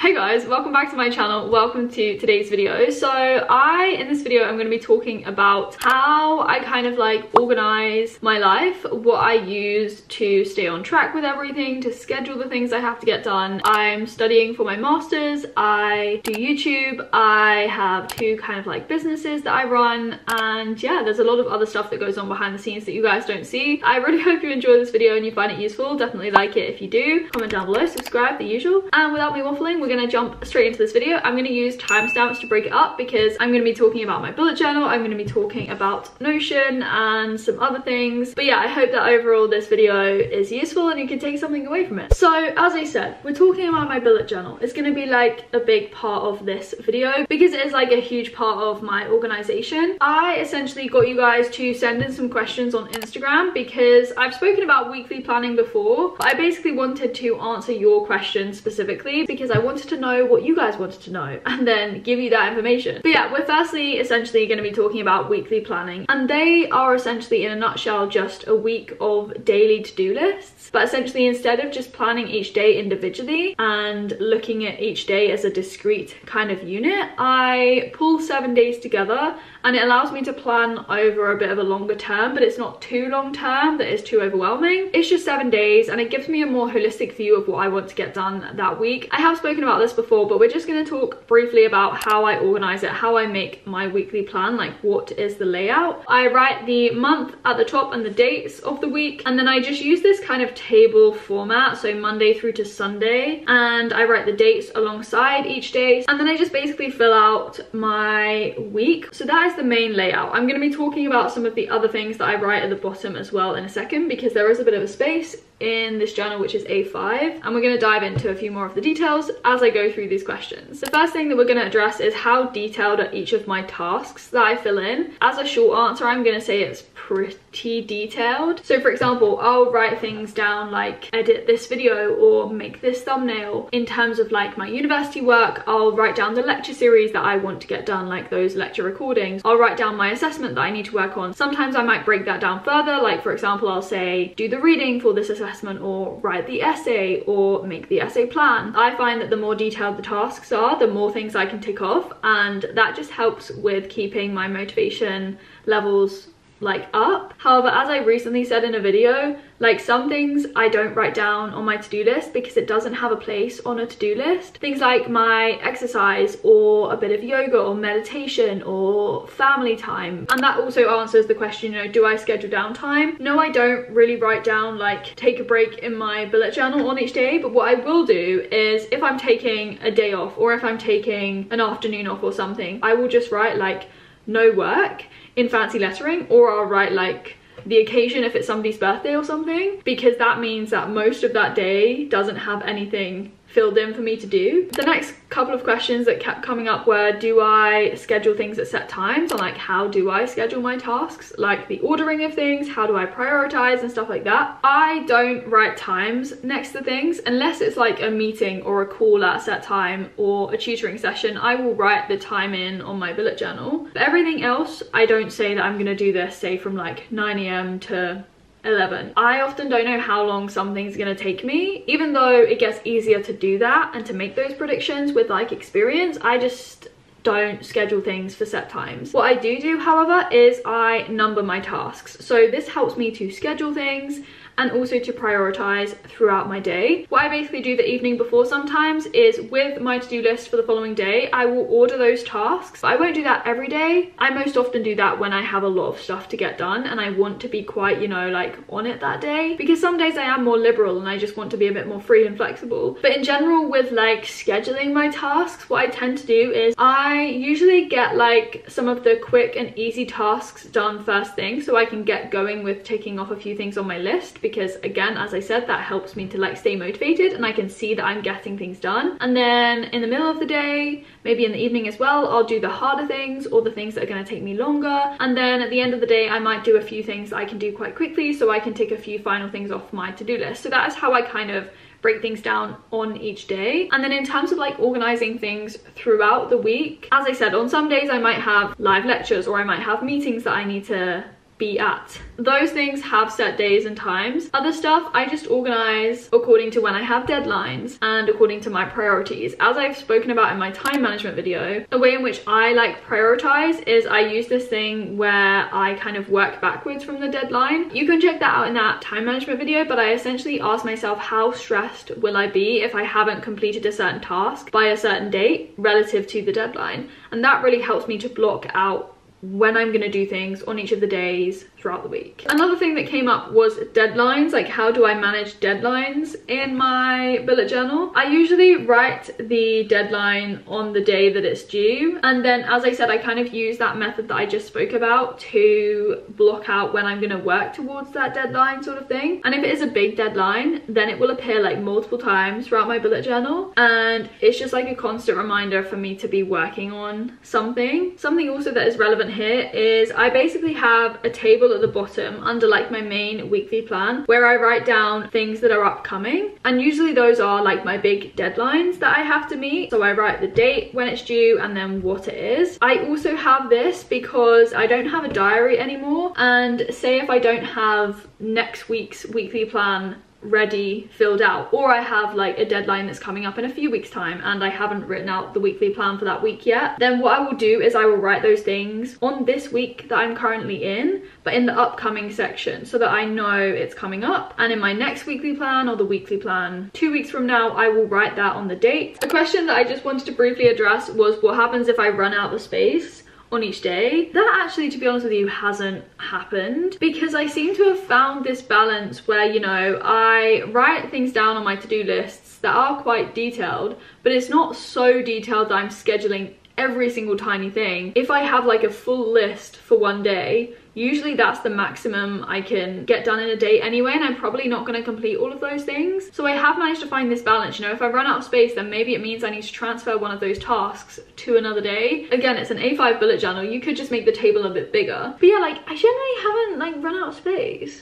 Hey guys, welcome back to my channel. Welcome to today's video. So in this video I'm going to be talking about how I kind of like organize my life, what I use to stay on track with everything, to schedule the things I have to get done. I'm studying for my masters, I do YouTube, I have two kind of like businesses that I run, and yeah, there's a lot of other stuff that goes on behind the scenes that you guys don't see. I really hope you enjoy this video and you find it useful. Definitely like it if you do. Comment down below, subscribe, the usual. And without me waffling, we're going to jump straight into this video. I'm going to use timestamps to break it up because I'm going to be talking about my bullet journal, I'm going to be talking about Notion and some other things. But yeah, I hope that overall this video is useful and you can take something away from it. So as I said, we're talking about my bullet journal. It's going to be like a big part of this video because it is like a huge part of my organization. I essentially got you guys to send in some questions on Instagram because I've spoken about weekly planning before, but I basically wanted to answer your questions specifically because I wanted to know what you guys wanted to know and then give you that information. But yeah, we're firstly essentially going to be talking about weekly planning, and they are essentially in a nutshell just a week of daily to-do lists. But essentially, instead of just planning each day individually and looking at each day as a discrete kind of unit, I pull 7 days together, and it allows me to plan over a bit of a longer term, but it's not too long term that is too overwhelming. It's just 7 days and it gives me a more holistic view of what I want to get done that week. I have spoken about this before, but we're just going to talk briefly about how I organize it, how I make my weekly plan, like what is the layout. I write the month at the top and the dates of the week, and then I just use this kind of table format, so Monday through to Sunday, and I write the dates alongside each day, and then I just basically fill out my week. So that is the main layout. I'm going to be talking about some of the other things that I write at the bottom as well in a second because there is a bit of a space in this journal which is A5, and we're going to dive into a few more of the details as I go through these questions. The first thing that we're going to address is how detailed are each of my tasks that I fill in. As a short answer, I'm going to say it's pretty detailed. So for example, I'll write things down like edit this video or make this thumbnail. In terms of like my university work, I'll write down the lecture series that I want to get done, like those lecture recordings. I'll write down my assessment that I need to work on. Sometimes I might break that down further, like for example, I'll say do the reading for this assessment, or write the essay, or make the essay plan. I find that the more detailed the tasks are, the more things I can tick off, and that just helps with keeping my motivation levels like up. However, as I recently said in a video, like some things I don't write down on my to-do list because it doesn't have a place on a to-do list. Things like my exercise or a bit of yoga or meditation or family time. And that also answers the question, you know, do I schedule downtime? No, I don't really write down like take a break in my bullet journal on each day, but what I will do is if I'm taking a day off or if I'm taking an afternoon off or something, I will just write like no work in fancy lettering, or I'll write like the occasion if it's somebody's birthday or something, because that means that most of that day doesn't have anything filled in for me to do. The next couple of questions that kept coming up were, do I schedule things at set times? And like, how do I schedule my tasks? Like the ordering of things, how do I prioritize and stuff like that? I don't write times next to things unless it's like a meeting or a call at a set time or a tutoring session. I will write the time in on my bullet journal. But everything else, I don't say that I'm gonna do this, say from like 9 AM to 11. I often don't know how long something's gonna take me, even though it gets easier to do that and to make those predictions with like experience. I just don't schedule things for set times. What I do however is I number my tasks, so this helps me to schedule things and also to prioritize throughout my day. What I basically do the evening before sometimes is with my to-do list for the following day, I will order those tasks. I won't do that every day. I most often do that when I have a lot of stuff to get done and I want to be quite, you know, like on it that day, because some days I am more liberal and I just want to be a bit more free and flexible. But in general, with like scheduling my tasks, what I tend to do is I usually get like some of the quick and easy tasks done first thing so I can get going with ticking off a few things on my list, because again, as I said, that helps me to like stay motivated and I can see that I'm getting things done. And then in the middle of the day, maybe in the evening as well, I'll do the harder things or the things that are going to take me longer. And then at the end of the day, I might do a few things that I can do quite quickly so I can tick a few final things off my to-do list. So that is how I kind of break things down on each day. And then in terms of like organizing things throughout the week, as I said, on some days I might have live lectures or I might have meetings that I need to be at. Those things have set days and times. Other stuff I just organize according to when I have deadlines and according to my priorities. As I've spoken about in my time management video, the way in which I like prioritize is I use this thing where I kind of work backwards from the deadline. You can check that out in that time management video, but I essentially ask myself, how stressed will I be if I haven't completed a certain task by a certain date relative to the deadline? And that really helps me to block out when I'm going to do things on each of the days throughout the week. Another thing that came up was deadlines, like how do I manage deadlines in my bullet journal. I usually write the deadline on the day that it's due, and then as I said, I kind of use that method that I just spoke about to block out when I'm going to work towards that deadline sort of thing. And if it is a big deadline, then it will appear like multiple times throughout my bullet journal, and it's just like a constant reminder for me to be working on something. Something also that is relevant here is I basically have a table at the bottom under like my main weekly plan where I write down things that are upcoming, and usually those are like my big deadlines that I have to meet. So I write the date when it's due and then what it is. I also have this because I don't have a diary anymore, and say if I don't have next week's weekly plan ready, filled out, or I have like a deadline that's coming up in a few weeks time and I haven't written out the weekly plan for that week yet, then what I will do is I will write those things on this week that I'm currently in, but in the upcoming section, so that I know it's coming up. And in my next weekly plan or the weekly plan 2 weeks from now, I will write that on the date. A question that I just wanted to briefly address was what happens if I run out of space on each day. That actually, to be honest with you, hasn't happened, because I seem to have found this balance where, you know, I write things down on my to-do lists that are quite detailed, but it's not so detailed that I'm scheduling every single tiny thing. If I have like a full list for one day, usually that's the maximum I can get done in a day anyway, and I'm probably not going to complete all of those things. So I have managed to find this balance. You know, if I run out of space, then maybe it means I need to transfer one of those tasks to another day. Again, it's an A5 bullet journal. You could just make the table a bit bigger. But yeah, like I generally haven't like run out of space,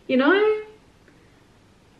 you know?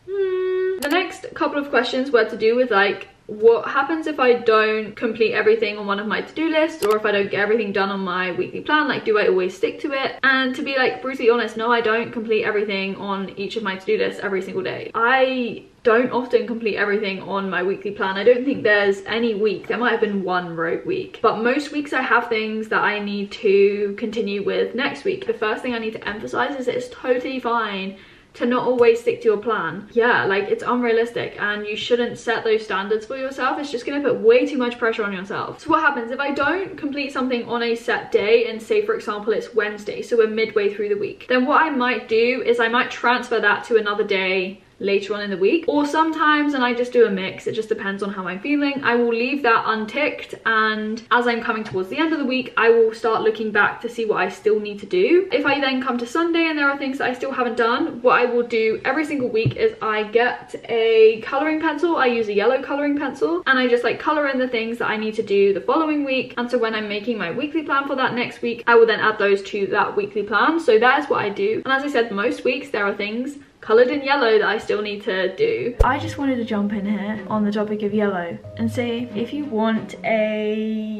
The next couple of questions were to do with like, what happens if I don't complete everything on one of my to-do lists, or if I don't get everything done on my weekly plan? Like, do I always stick to it? And to be like brutally honest, no, I don't complete everything on each of my to-do lists every single day. I don't often complete everything on my weekly plan. I don't think there's any week, there might have been one rogue week, but most weeks I have things that I need to continue with next week. The first thing I need to emphasize is that it's totally fine to not always stick to your plan. Yeah, like it's unrealistic and you shouldn't set those standards for yourself. It's just going to put way too much pressure on yourself. So what happens if I don't complete something on a set day, and say for example it's Wednesday, so we're midway through the week, then what I might do is I might transfer that to another day later on in the week, or sometimes, and I just do a mix, it just depends on how I'm feeling, I will leave that unticked, and as I'm coming towards the end of the week I will start looking back to see what I still need to do. If I then come to Sunday and there are things that I still haven't done, what I will do every single week is I get a colouring pencil. I use a yellow colouring pencil and I just like colour in the things that I need to do the following week, and so when I'm making my weekly plan for that next week, I will then add those to that weekly plan. So that is what I do, and as I said, most weeks there are things coloured in yellow that I still need to do. I just wanted to jump in here on the topic of yellow and say, if you want a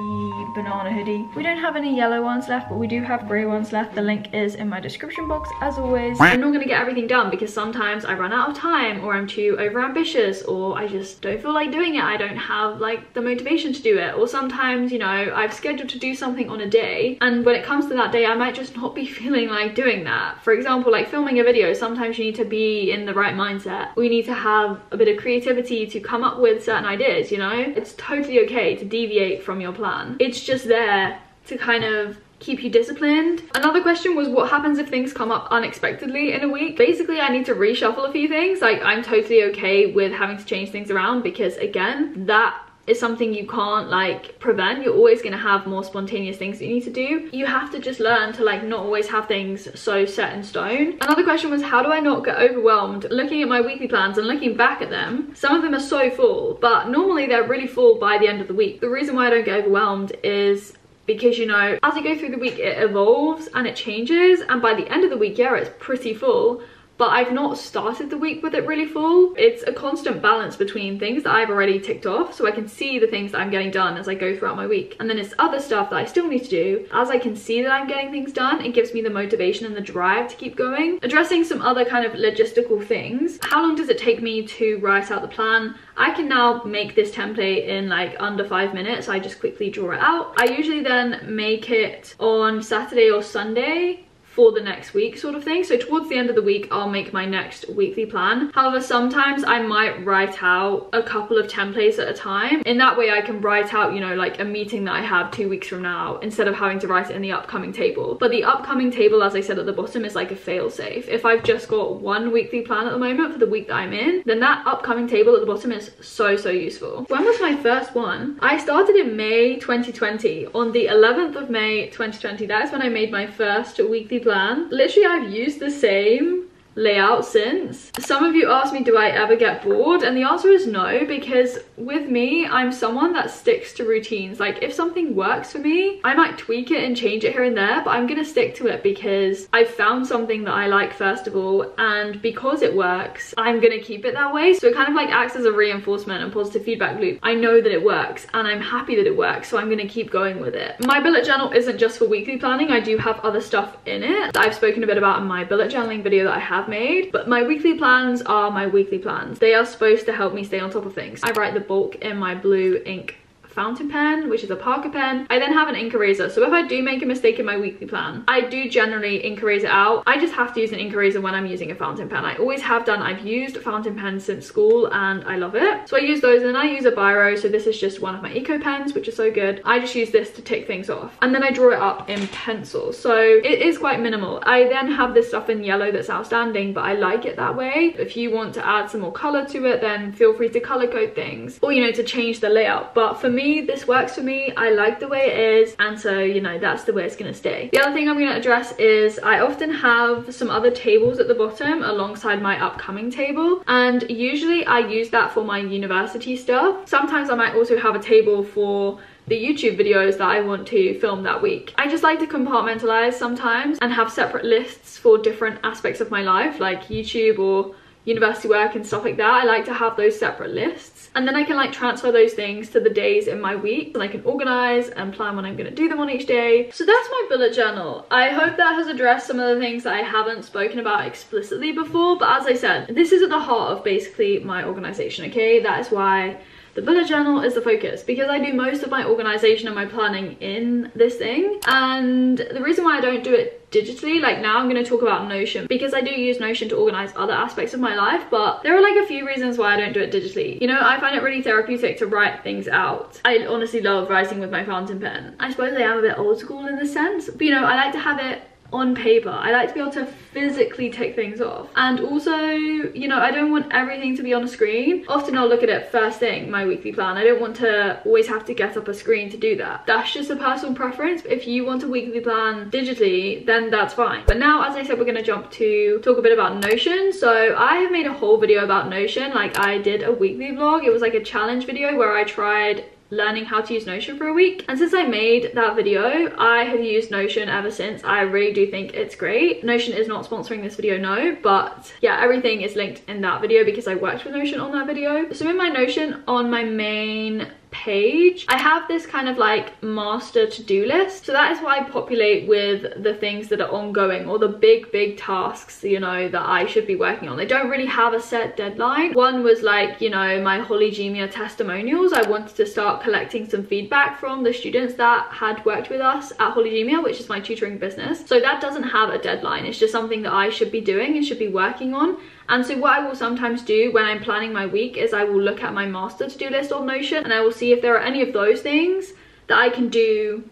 banana hoodie, we don't have any yellow ones left, but we do have grey ones left. The link is in my description box as always. I'm not going to get everything done because sometimes I run out of time, or I'm too over ambitious, or I just don't feel like doing it. I don't have like the motivation to do it, or sometimes, you know, I've scheduled to do something on a day and when it comes to that day I might just not be feeling like doing that. For example, like filming a video, sometimes you need to be in the right mindset. We need to have a bit of creativity to come up with certain ideas, you know? It's totally okay to deviate from your plan. It's just there to kind of keep you disciplined. Another question was, what happens if things come up unexpectedly in a week? Basically, I need to reshuffle a few things. Like, I'm totally okay with having to change things around because, again, that is something you can't like prevent. You're always going to have more spontaneous things that you need to do. You have to just learn to like not always have things so set in stone. Another question was, how do I not get overwhelmed looking at my weekly plans and looking back at them? Some of them are so full, but normally they're really full by the end of the week. The reason why I don't get overwhelmed is because, you know, as I go through the week it evolves and it changes, and by the end of the week, yeah, it's pretty full. but I've not started the week with it really full. It's a constant balance between things that I've already ticked off, so I can see the things that I'm getting done as I go throughout my week, and then it's other stuff that I still need to do. As I can see that I'm getting things done, it gives me the motivation and the drive to keep going. Addressing some other kind of logistical things. How long does it take me to write out the plan? I can now make this template in like under 5 minutes. I just quickly draw it out. I usually then make it on Saturday or Sunday for the next week sort of thing. So towards the end of the week, I'll make my next weekly plan. However, sometimes I might write out a couple of templates at a time. In that way, I can write out, you know, like a meeting that I have 2 weeks from now instead of having to write it in the upcoming table. But the upcoming table, as I said at the bottom, is like a fail safe. If I've just got one weekly plan at the moment for the week that I'm in, then that upcoming table at the bottom is so useful. When was my first one? I started in May 2020. On the 11th of May 2020, that is when I made my first weekly plan. Literally, I've used the same layout since. Some of you asked me, do I ever get bored? And the answer is no, because with me, I'm someone that sticks to routines. Like if something works for me, I might tweak it and change it here and there, but I'm gonna stick to it because I've found something that I like first of all, and because it works, I'm gonna keep it that way. So it kind of like acts as a reinforcement and positive feedback loop. I know that it works and I'm happy that it works, so I'm gonna keep going with it. My bullet journal isn't just for weekly planning. I do have other stuff in it that I've spoken a bit about in my bullet journaling video that I have made, but my weekly plans are my weekly plans. They are supposed to help me stay on top of things. I write the bulk in my blue ink fountain pen, which is a Parker pen. I then have an ink eraser, so if I do make a mistake in my weekly plan, I do generally ink erase it out. I just have to use an ink eraser when I'm using a fountain pen. I always have done. I've used fountain pens since school and I love it, so I use those. And then I use a biro, so this is just one of my eco pens, which is so good. I just use this to tick things off, and then I draw it up in pencil, so it is quite minimal. I then have this stuff in yellow that's outstanding, but I like it that way. If you want to add some more color to it, then feel free to color code things, or you know, to change the layout. But for me, this works for me. I like the way it is, and so you know, that's the way it's gonna stay. The other thing I'm gonna address is I often have some other tables at the bottom alongside my upcoming table, and usually I use that for my university stuff. Sometimes I might also have a table for the YouTube videos that I want to film that week. I just like to compartmentalize sometimes and have separate lists for different aspects of my life, like YouTube or university work and stuff like that. I like to have those separate lists, and then I can like transfer those things to the days in my week, and I can organize and plan when I'm going to do them on each day. So that's my bullet journal. I hope that has addressed some of the things that I haven't spoken about explicitly before, but as I said, this is at the heart of basically my organization, okay? That is why the bullet journal is the focus, because I do most of my organization and my planning in this thing. And the reason why I don't do it digitally, like now I'm going to talk about Notion, because I do use Notion to organize other aspects of my life, but there are like a few reasons why I don't do it digitally. You know, I find it really therapeutic to write things out. I honestly love writing with my fountain pen. I suppose I am a bit old school in this sense, but you know, I like to have it on paper. I like to be able to physically tick things off, and also, you know, I don't want everything to be on a screen. Often I'll look at it first thing, my weekly plan. I don't want to always have to get up a screen to do that. That's just a personal preference. If you want a weekly plan digitally, then that's fine. But now, as I said, we're going to jump to talk a bit about Notion. So I have made a whole video about Notion. Like I did a weekly vlog. It was like a challenge video where I tried learning how to use Notion for a week, and since I made that video, I have used Notion ever since. I really do think it's great. Notion is not sponsoring this video, no, but yeah, everything is linked in that video because I worked with Notion on that video. So in my Notion, on my main page, I have this kind of like master to-do list. So that is what I populate with the things that are ongoing, or the big tasks, you know, that I should be working on. They don't really have a set deadline. One was like, you know, my Holygemia testimonials. I wanted to start collecting some feedback from the students that had worked with us at Holygemia, which is my tutoring business. So that doesn't have a deadline. It's just something that I should be doing and should be working on. And so what I will sometimes do when I'm planning my week is I will look at my master to-do list on Notion, and I will see if there are any of those things that I can do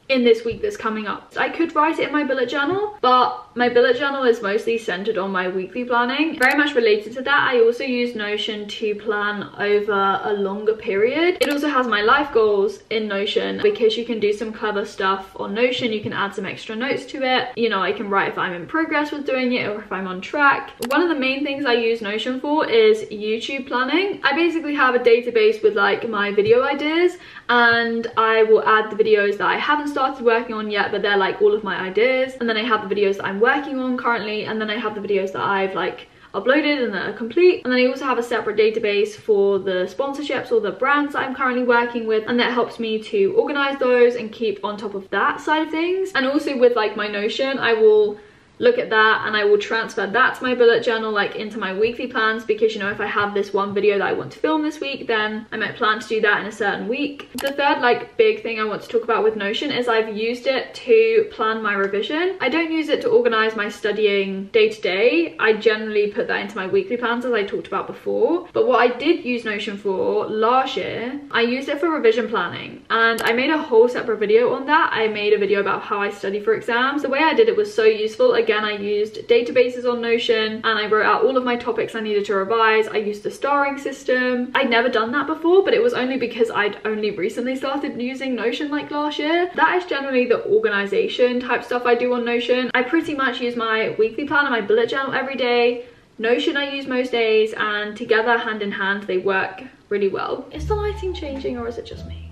in this week that's coming up. I could write it in my bullet journal, but my bullet journal is mostly centered on my weekly planning. Very much related to that, I also use Notion to plan over a longer period. It also has my life goals in Notion, because you can do some clever stuff on Notion. You can add some extra notes to it. You know, I can write if I'm in progress with doing it or if I'm on track. One of the main things I use Notion for is YouTube planning. I basically have a database with like my video ideas, and I will add the videos that I haven't started started working on yet, but they're like all of my ideas. And then I have the videos that I'm working on currently, and then I have the videos that I've like uploaded and that are complete. And then I also have a separate database for the sponsorships or the brands that I'm currently working with, and that helps me to organize those and keep on top of that side of things. And also with like my Notion, I will look at that and I will transfer that to my bullet journal, like into my weekly plans, because you know, if I have this one video that I want to film this week, then I might plan to do that in a certain week. The third like big thing I want to talk about with Notion is I've used it to plan my revision. I don't use it to organize my studying day to day. I generally put that into my weekly plans, as I talked about before. But what I did use Notion for last year, I used it for revision planning, and I made a whole separate video on that. I made a video about how I study for exams. The way I did it was so useful. Again, I used databases on Notion, and I wrote out all of my topics I needed to revise. I used the starring system. I'd never done that before, but it was only because I'd only recently started using Notion like last year. That is generally the organization type stuff I do on Notion. I pretty much use my weekly plan and my bullet journal every day. Notion I use most days, and together, hand in hand, they work really well. Is the lighting changing or is it just me?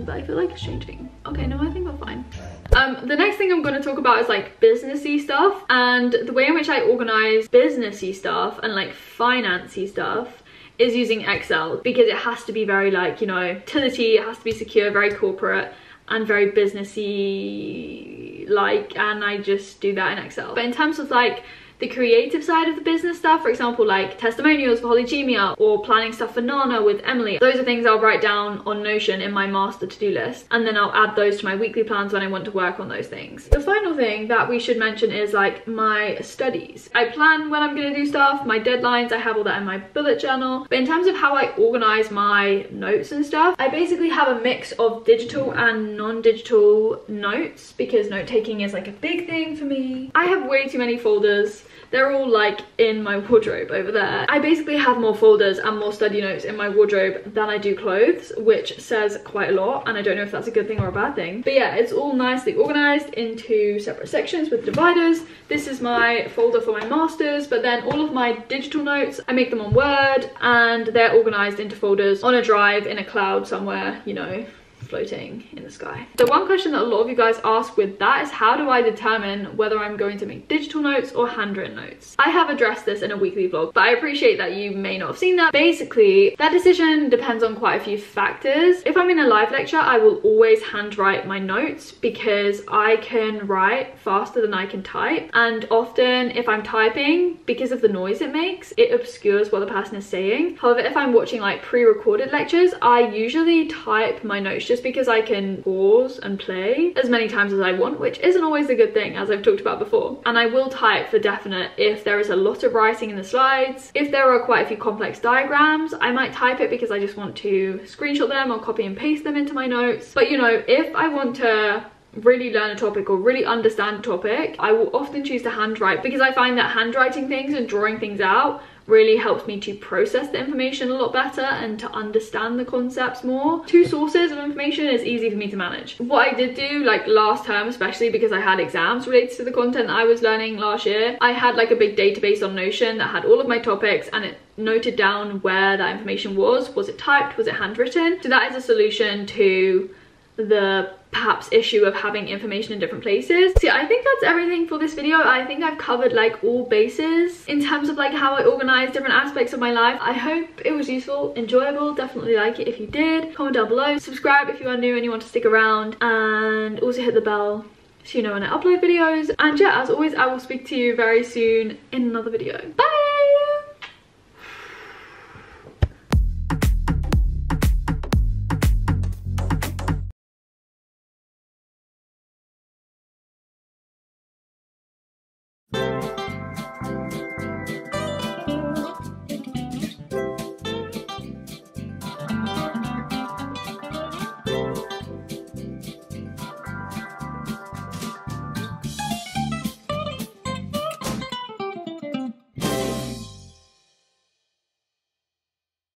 I feel like it's changing. Okay, no, I think we're fine. The next thing I'm going to talk about is like businessy stuff, and the way in which I organize businessy stuff and like financy stuff is using Excel, because it has to be very like, you know, utility, it has to be secure, very corporate and very businessy like, and I just do that in Excel. But in terms of like the creative side of the business stuff, for example, like testimonials for Holygemia or planning stuff for Nana with Emily, those are things I'll write down on Notion in my master to-do list, and then I'll add those to my weekly plans when I want to work on those things. The final thing that we should mention is like my studies. I plan when I'm going to do stuff, my deadlines, I have all that in my bullet journal. But in terms of how I organize my notes and stuff, I basically have a mix of digital and non-digital notes, because note-taking is like a big thing for me. I have way too many folders. They're all like in my wardrobe over there. I basically have more folders and more study notes in my wardrobe than I do clothes, which says quite a lot, and I don't know if that's a good thing or a bad thing. But yeah, it's all nicely organized into separate sections with dividers. This is my folder for my masters, but then all of my digital notes, I make them on Word, and they're organized into folders on a drive in a cloud somewhere, you know, floating in the sky. The one question that a lot of you guys ask with that is, how do I determine whether I'm going to make digital notes or handwritten notes? I have addressed this in a weekly vlog, but I appreciate that you may not have seen that. Basically, that decision depends on quite a few factors. If I'm in a live lecture, I will always handwrite my notes, because I can write faster than I can type, and often if I'm typing, because of the noise it makes, it obscures what the person is saying. However, if I'm watching like pre-recorded lectures, I usually type my notes just because I can pause and play as many times as I want, which isn't always a good thing, as I've talked about before. And I will type for definite if there is a lot of writing in the slides. If there are quite a few complex diagrams, I might type it because I just want to screenshot them or copy and paste them into my notes. But you know, if I want to really learn a topic or really understand a topic, I will often choose to handwrite, because I find that handwriting things and drawing things out really helps me to process the information a lot better and to understand the concepts more. Two sources of information is easy for me to manage. What I did do like last term, especially because I had exams related to the content that I was learning last year, I had like a big database on Notion that had all of my topics, and it noted down where that information was. Was it typed? Was it handwritten? So that is a solution to the perhaps issue of having information in different places. So yeah, I think that's everything for this video. I think I've covered like all bases in terms of like how I organize different aspects of my life. I hope it was useful, enjoyable. Definitely like it if you did. Comment down below, subscribe if you are new and you want to stick around, and also hit the bell so you know when I upload videos. And yeah, as always, I will speak to you very soon in another video. Bye!